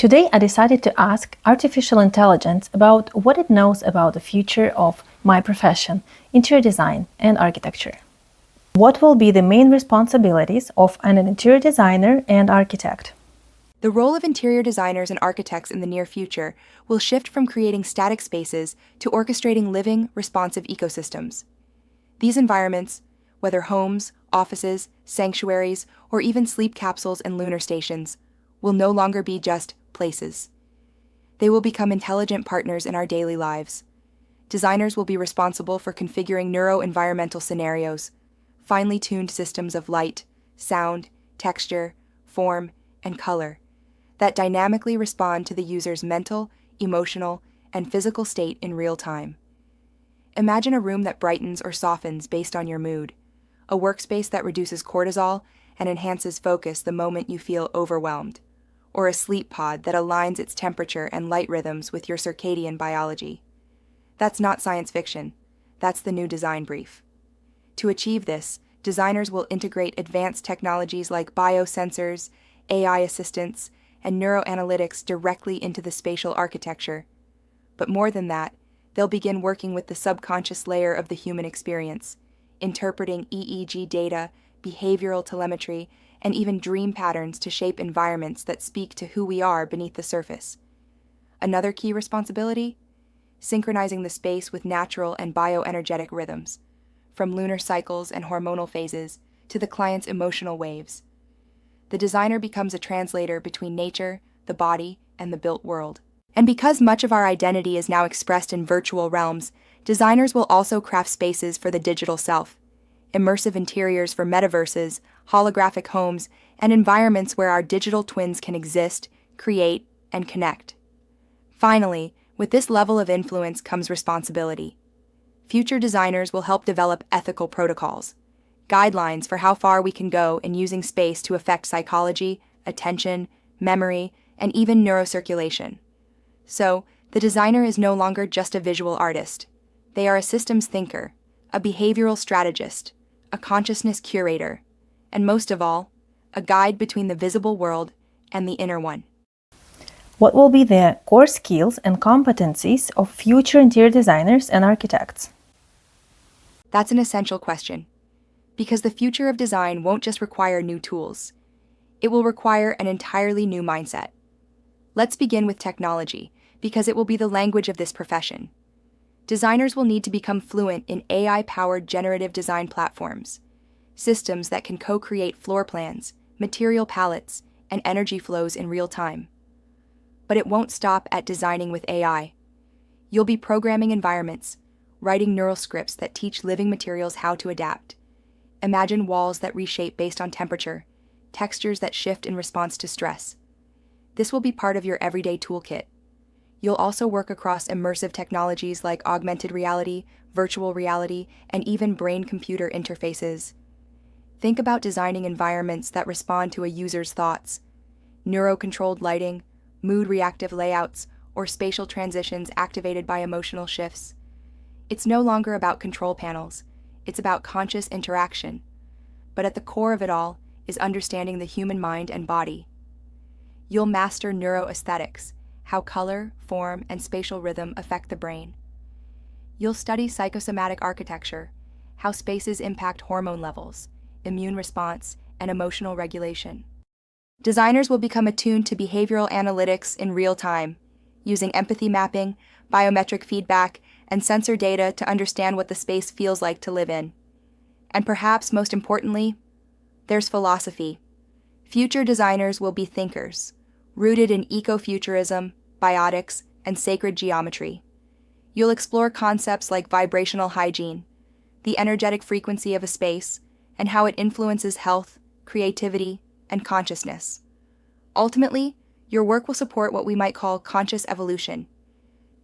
Today, I decided to ask artificial intelligence about what it knows about the future of my profession, interior design and architecture. What will be the main responsibilities of an interior designer and architect? The role of interior designers and architects in the near future will shift from creating static spaces to orchestrating living, responsive ecosystems. These environments, whether homes, offices, sanctuaries, or even sleep capsules and lunar stations, will no longer be just places. They will become intelligent partners in our daily lives. Designers will be responsible for configuring neuro-environmental scenarios, finely tuned systems of light, sound, texture, form, and color that dynamically respond to the user's mental, emotional, and physical state in real time. Imagine a room that brightens or softens based on your mood, a workspace that reduces cortisol and enhances focus the moment you feel overwhelmed, or a sleep pod that aligns its temperature and light rhythms with your circadian biology. That's not science fiction. That's the new design brief. To achieve this, designers will integrate advanced technologies like biosensors, AI assistants, and neuroanalytics directly into the spatial architecture. But more than that, they'll begin working with the subconscious layer of the human experience, interpreting EEG data, behavioral telemetry, and even dream patterns to shape environments that speak to who we are beneath the surface. Another key responsibility? Synchronizing the space with natural and bioenergetic rhythms, from lunar cycles and hormonal phases to the client's emotional waves. The designer becomes a translator between nature, the body, and the built world. And because much of our identity is now expressed in virtual realms, designers will also craft spaces for the digital self, immersive interiors for metaverses, holographic homes, and environments where our digital twins can exist, create, and connect. Finally, with this level of influence comes responsibility. Future designers will help develop ethical protocols, guidelines for how far we can go in using space to affect psychology, attention, memory, and even neurocirculation. So, the designer is no longer just a visual artist. They are a systems thinker, a behavioral strategist, a consciousness curator, and most of all, a guide between the visible world and the inner one. What will be the core skills and competencies of future interior designers and architects? That's an essential question, because the future of design won't just require new tools. It will require an entirely new mindset. Let's begin with technology, because it will be the language of this profession. Designers will need to become fluent in AI-powered generative design platforms, systems that can co-create floor plans, material palettes, and energy flows in real time. But it won't stop at designing with AI. You'll be programming environments, writing neural scripts that teach living materials how to adapt. Imagine walls that reshape based on temperature, textures that shift in response to stress. This will be part of your everyday toolkit. You'll also work across immersive technologies like augmented reality, virtual reality, and even brain-computer interfaces. Think about designing environments that respond to a user's thoughts, neuro-controlled lighting, mood-reactive layouts, or spatial transitions activated by emotional shifts. It's no longer about control panels. It's about conscious interaction. But at the core of it all is understanding the human mind and body. You'll master neuroaesthetics, how color, form, and spatial rhythm affect the brain. You'll study psychosomatic architecture, how spaces impact hormone levels, immune response, and emotional regulation. Designers will become attuned to behavioral analytics in real time, using empathy mapping, biometric feedback, and sensor data to understand what the space feels like to live in. And perhaps most importantly, there's philosophy. Future designers will be thinkers, rooted in ecofuturism, biotics, and sacred geometry. You'll explore concepts like vibrational hygiene, the energetic frequency of a space, and how it influences health, creativity, and consciousness. Ultimately, your work will support what we might call conscious evolution.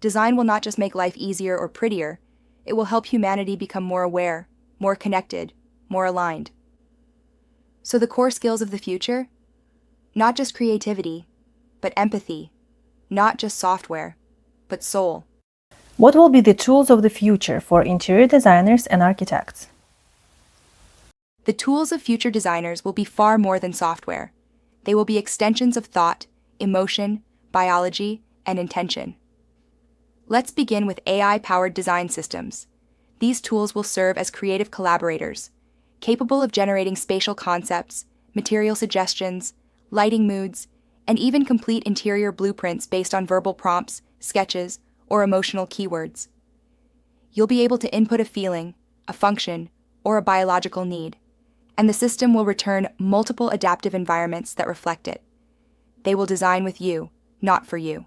Design will not just make life easier or prettier, it will help humanity become more aware, more connected, more aligned. So the core skills of the future? Not just creativity, but empathy. Not just software, but soul. What will be the tools of the future for interior designers and architects? The tools of future designers will be far more than software. They will be extensions of thought, emotion, biology, and intention. Let's begin with AI-powered design systems. These tools will serve as creative collaborators, capable of generating spatial concepts, material suggestions, lighting moods, and even complete interior blueprints based on verbal prompts, sketches, or emotional keywords. You'll be able to input a feeling, a function, or a biological need, and the system will return multiple adaptive environments that reflect it. They will design with you, not for you.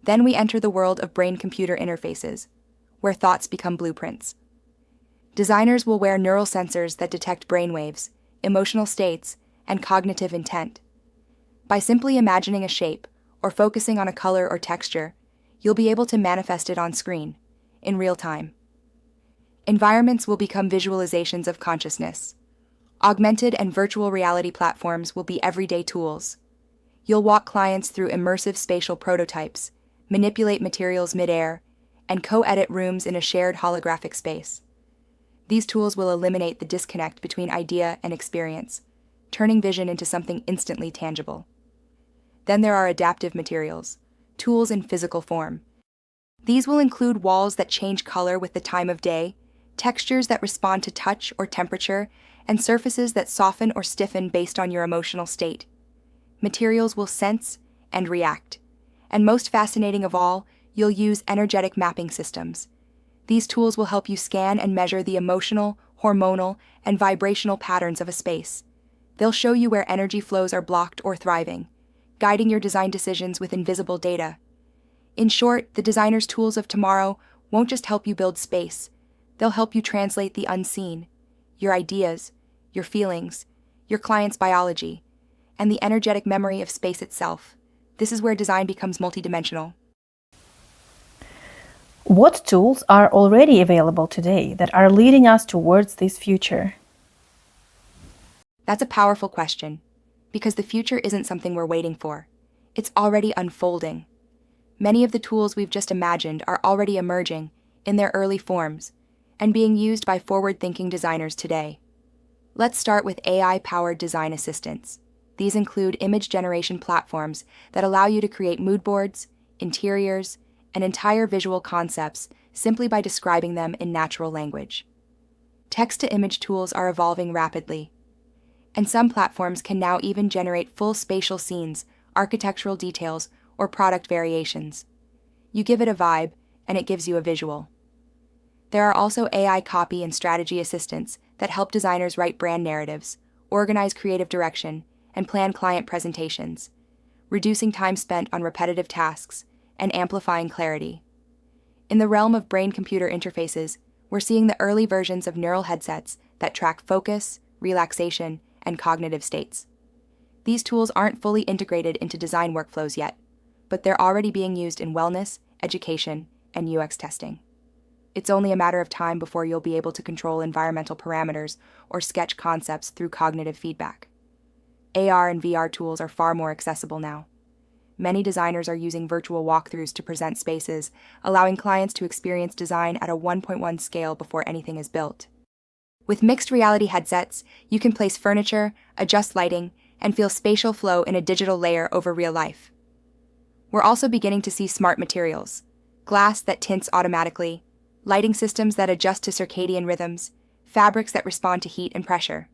Then we enter the world of brain-computer interfaces, where thoughts become blueprints. Designers will wear neural sensors that detect brainwaves, emotional states, and cognitive intent. By simply imagining a shape or focusing on a color or texture, you'll be able to manifest it on screen, in real time. Environments will become visualizations of consciousness. Augmented and virtual reality platforms will be everyday tools. You'll walk clients through immersive spatial prototypes, manipulate materials mid-air, and co-edit rooms in a shared holographic space. These tools will eliminate the disconnect between idea and experience, turning vision into something instantly tangible. Then there are adaptive materials, tools in physical form. These will include walls that change color with the time of day, textures that respond to touch or temperature, and surfaces that soften or stiffen based on your emotional state. Materials will sense and react. And most fascinating of all, you'll use energetic mapping systems. These tools will help you scan and measure the emotional, hormonal, and vibrational patterns of a space. They'll show you where energy flows are blocked or thriving, guiding your design decisions with invisible data. In short, the designer's tools of tomorrow won't just help you build space. They'll help you translate the unseen, your ideas, your feelings, your client's biology, and the energetic memory of space itself. This is where design becomes multidimensional. What tools are already available today that are leading us towards this future? That's a powerful question, because the future isn't something we're waiting for. It's already unfolding. Many of the tools we've just imagined are already emerging in their early forms and being used by forward-thinking designers today. Let's start with AI-powered design assistants. These include image generation platforms that allow you to create mood boards, interiors, and entire visual concepts simply by describing them in natural language. Text-to-image tools are evolving rapidly, and some platforms can now even generate full spatial scenes, architectural details, or product variations. You give it a vibe, and it gives you a visual. There are also AI copy and strategy assistants that help designers write brand narratives, organize creative direction, and plan client presentations, reducing time spent on repetitive tasks and amplifying clarity. In the realm of brain-computer interfaces, we're seeing the early versions of neural headsets that track focus, relaxation, and cognitive states. These tools aren't fully integrated into design workflows yet, but they're already being used in wellness, education, and UX testing. It's only a matter of time before you'll be able to control environmental parameters or sketch concepts through cognitive feedback. AR and VR tools are far more accessible now. Many designers are using virtual walkthroughs to present spaces, allowing clients to experience design at a 1.1 scale before anything is built. With mixed reality headsets, you can place furniture, adjust lighting, and feel spatial flow in a digital layer over real life. We're also beginning to see smart materials, glass that tints automatically, lighting systems that adjust to circadian rhythms, fabrics that respond to heat and pressure.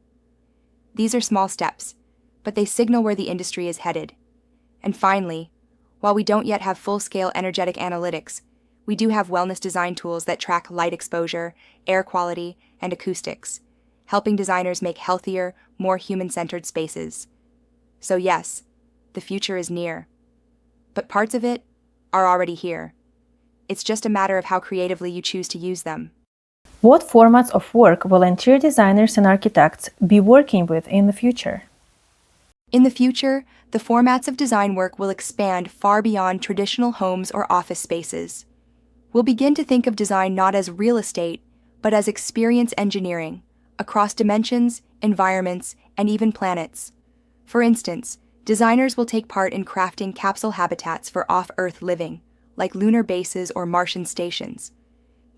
These are small steps, but they signal where the industry is headed. And finally, while we don't yet have full-scale energetic analytics, we do have wellness design tools that track light exposure, air quality, and acoustics, helping designers make healthier, more human-centered spaces. So yes, the future is near. But parts of it are already here. It's just a matter of how creatively you choose to use them. What formats of work will interior designers and architects be working with in the future? In the future, the formats of design work will expand far beyond traditional homes or office spaces. We'll begin to think of design not as real estate, but as experience engineering, across dimensions, environments, and even planets. For instance, designers will take part in crafting capsule habitats for off-Earth living, like lunar bases or Martian stations.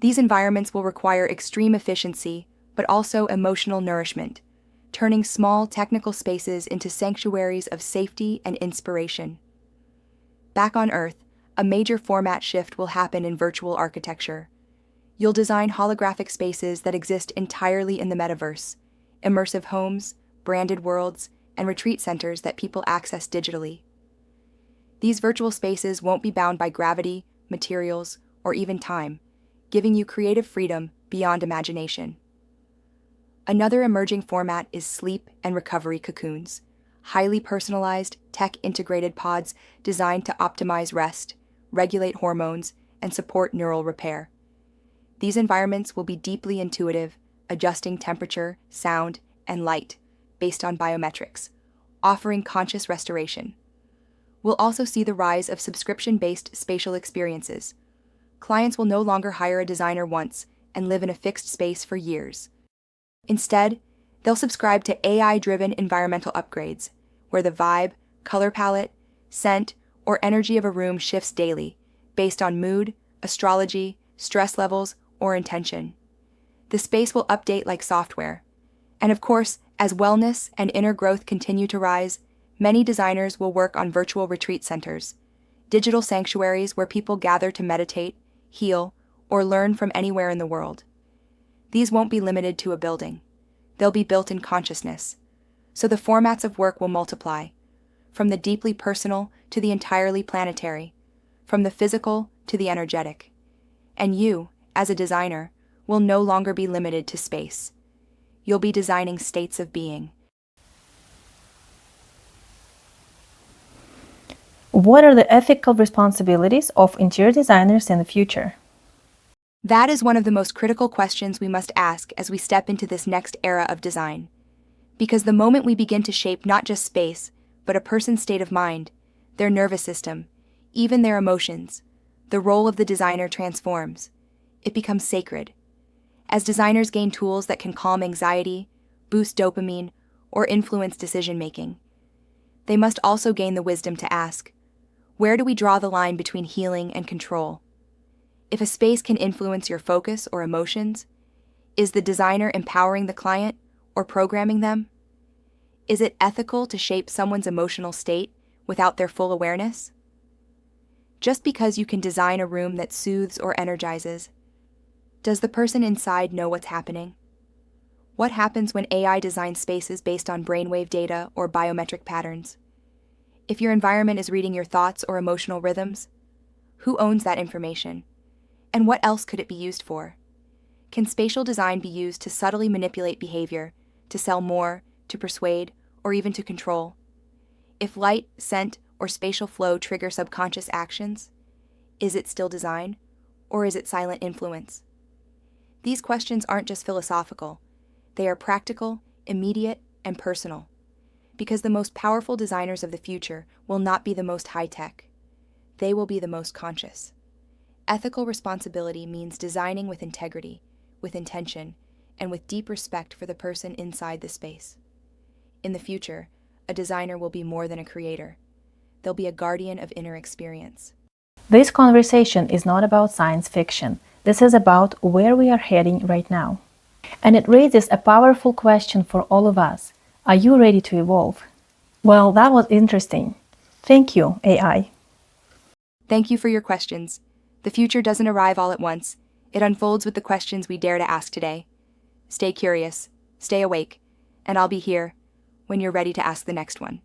These environments will require extreme efficiency, but also emotional nourishment, turning small technical spaces into sanctuaries of safety and inspiration. Back on Earth, a major format shift will happen in virtual architecture. You'll design holographic spaces that exist entirely in the metaverse, immersive homes, branded worlds, and retreat centers that people access digitally. These virtual spaces won't be bound by gravity, materials, or even time, giving you creative freedom beyond imagination. Another emerging format is sleep and recovery cocoons, highly personalized, tech-integrated pods designed to optimize rest, regulate hormones, and support neural repair. These environments will be deeply intuitive, adjusting temperature, sound, and light based on biometrics, offering conscious restoration. We'll also see the rise of subscription-based spatial experiences. Clients will no longer hire a designer once and live in a fixed space for years. Instead, they'll subscribe to AI-driven environmental upgrades, where the vibe, color palette, scent, or energy of a room shifts daily, based on mood, astrology, stress levels, or intention. The space will update like software. And of course, as wellness and inner growth continue to rise, many designers will work on virtual retreat centers, digital sanctuaries where people gather to meditate, heal, or learn from anywhere in the world. These won't be limited to a building. They'll be built in consciousness. So the formats of work will multiply, from the deeply personal to the entirely planetary, from the physical to the energetic. And you, as a designer, will no longer be limited to space. You'll be designing states of being. What are the ethical responsibilities of interior designers in the future? That is one of the most critical questions we must ask as we step into this next era of design. Because the moment we begin to shape not just space, but a person's state of mind, their nervous system, even their emotions, the role of the designer transforms. It becomes sacred. As designers gain tools that can calm anxiety, boost dopamine, or influence decision-making, they must also gain the wisdom to ask, where do we draw the line between healing and control? If a space can influence your focus or emotions, is the designer empowering the client or programming them? Is it ethical to shape someone's emotional state without their full awareness? Just because you can design a room that soothes or energizes, does the person inside know what's happening? What happens when AI designs spaces based on brainwave data or biometric patterns? If your environment is reading your thoughts or emotional rhythms, who owns that information? And what else could it be used for? Can spatial design be used to subtly manipulate behavior, to sell more, to persuade, or even to control? If light, scent, or spatial flow trigger subconscious actions, is it still design, or is it silent influence? These questions aren't just philosophical. They are practical, immediate, and personal. Because the most powerful designers of the future will not be the most high-tech. They will be the most conscious. Ethical responsibility means designing with integrity, with intention, and with deep respect for the person inside the space. In the future, a designer will be more than a creator. They'll be a guardian of inner experience. This conversation is not about science fiction. This is about where we are heading right now. And it raises a powerful question for all of us. Are you ready to evolve? Well, that was interesting. Thank you, AI. Thank you for your questions. The future doesn't arrive all at once. It unfolds with the questions we dare to ask today. Stay curious, stay awake, and I'll be here when you're ready to ask the next one.